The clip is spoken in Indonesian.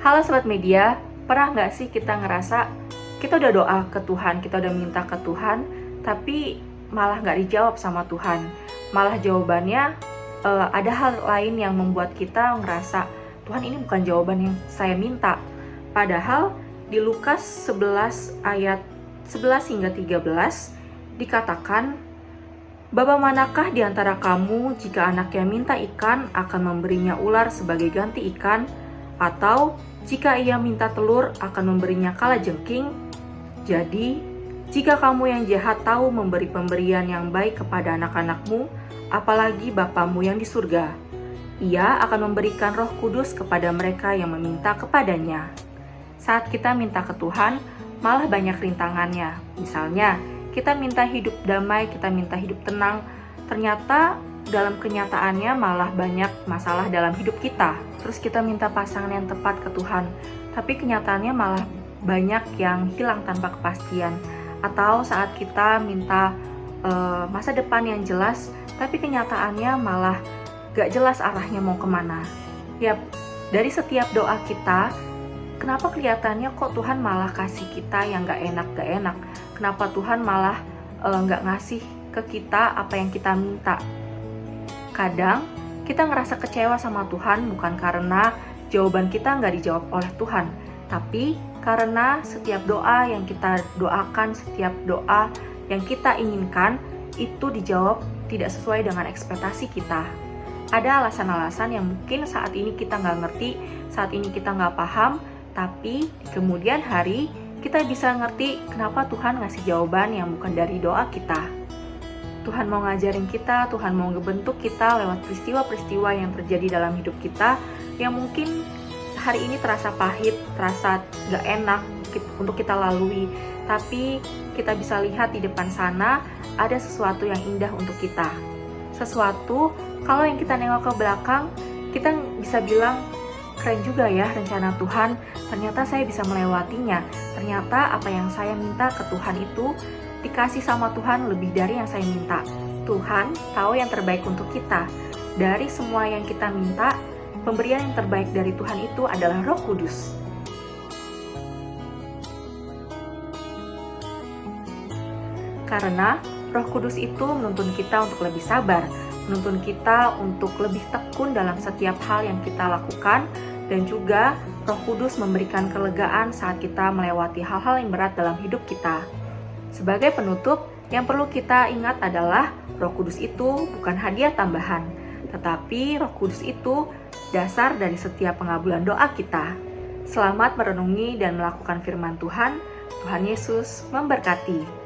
Halo Sobat Media, pernah nggak sih kita ngerasa kita udah doa ke Tuhan, kita udah minta ke Tuhan, tapi malah nggak dijawab sama Tuhan. Malah jawabannya ada hal lain yang membuat kita ngerasa, Tuhan ini bukan jawaban yang saya minta. Padahal di Lukas 11 ayat 11 hingga 13 dikatakan, "Bapa manakah di antara kamu jika anaknya minta ikan akan memberinya ular sebagai ganti ikan? Atau jika ia minta telur akan memberinya kalajengking? Jadi, jika kamu yang jahat tahu memberi pemberian yang baik kepada anak-anakmu, apalagi Bapamu yang di surga, Ia akan memberikan Roh Kudus kepada mereka yang meminta kepadanya." Saat kita minta ke Tuhan, malah banyak rintangannya. Misalnya, kita minta hidup damai, kita minta hidup tenang, ternyata dalam kenyataannya malah banyak masalah dalam hidup kita. Terus kita minta pasangan yang tepat ke Tuhan, tapi kenyataannya malah banyak yang hilang tanpa kepastian. Atau saat kita minta masa depan yang jelas, tapi kenyataannya malah gak jelas arahnya mau kemana. Yap, dari setiap doa kita, kenapa kelihatannya kok Tuhan malah kasih kita yang gak enak? Kenapa Tuhan malah gak ngasih ke kita apa yang kita minta? Kadang kita ngerasa kecewa sama Tuhan bukan karena jawaban kita nggak dijawab oleh Tuhan, tapi karena setiap doa yang kita doakan, setiap doa yang kita inginkan itu dijawab tidak sesuai dengan ekspektasi kita. Ada alasan-alasan yang mungkin saat ini kita nggak ngerti, saat ini kita nggak paham, tapi di kemudian hari kita bisa ngerti kenapa Tuhan ngasih jawaban yang bukan dari doa kita. Tuhan mau ngajarin kita, Tuhan mau ngebentuk kita lewat peristiwa-peristiwa yang terjadi dalam hidup kita yang mungkin hari ini terasa pahit, terasa gak enak untuk kita lalui. Tapi kita bisa lihat di depan sana ada sesuatu yang indah untuk kita. Sesuatu, kalau yang kita nengok ke belakang, kita bisa bilang, keren juga ya rencana Tuhan, ternyata saya bisa melewatinya. Ternyata apa yang saya minta ke Tuhan itu dikasih sama Tuhan lebih dari yang saya minta. Tuhan tahu yang terbaik untuk kita. Dari semua yang kita minta, pemberian yang terbaik dari Tuhan itu adalah Roh Kudus. Karena Roh Kudus itu menuntun kita untuk lebih sabar, menuntun kita untuk lebih tekun dalam setiap hal yang kita lakukan, dan juga Roh Kudus memberikan kelegaan saat kita melewati hal-hal yang berat dalam hidup kita. Sebagai penutup, yang perlu kita ingat adalah Roh Kudus itu bukan hadiah tambahan, tetapi Roh Kudus itu dasar dari setiap pengabulan doa kita. Selamat merenungi dan melakukan firman Tuhan. Tuhan Yesus memberkati.